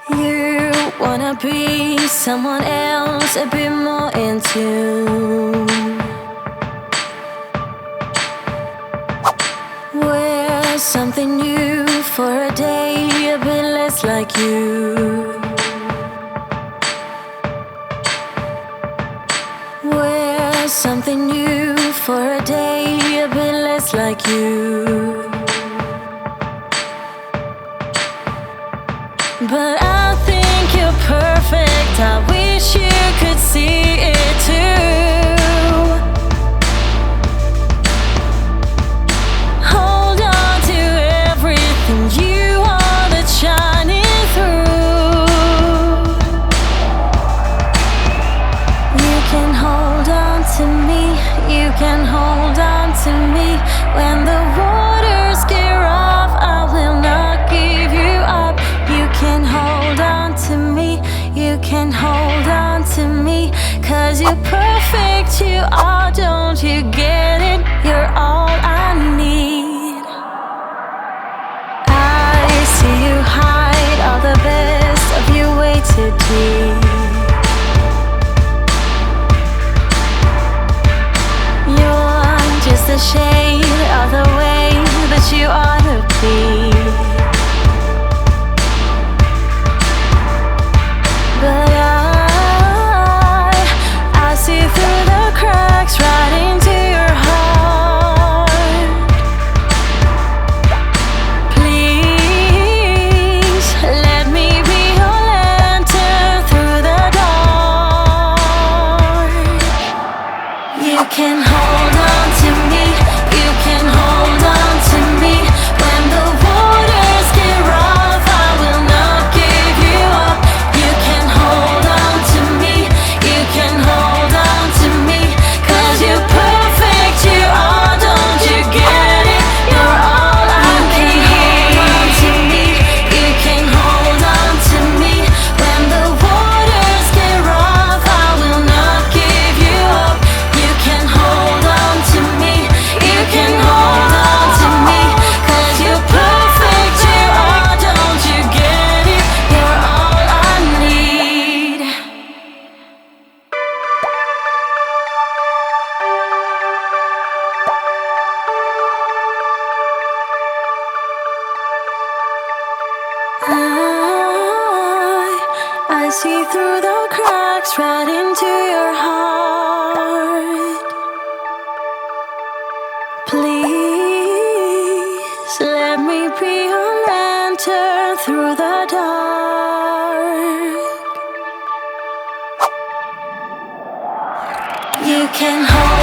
You wanna be someone else, a bit more in tune. Wear something new for a day, a bit less like you. Wear something new for a day, a bit less like you. But I think you're perfect. I wish you could see it too. Hold on to everything. You are the shining through. You can hold on to me. You can hold on to me. When the waters get rough, I will not give you up. You can hold on to me. You can hold on to me. 'Cause you're perfect, you are, don't you get it? You're all I need. I see you hide all the best of you way too deep. You're just a shade of the way that you ought to be. But I see through the cracks right into your heart. Please let me be your lantern through the dark. You can hold on to me. You can hold on to me. When the waters get rough, I will not give you up. You can hold on to me. You can hold on to me. 'Cause you're perfect, you are, don't you get it? You're all I need. Hold on to me. You can hold on to me. When the waters get rough, I will not give you up. You can hold on to me. You can hold on to me. 'Cause you're perfect, you are, don't you get it? You're all I need. I see through the cracks right into your heart. Please let me be your lantern through the dark. You can hold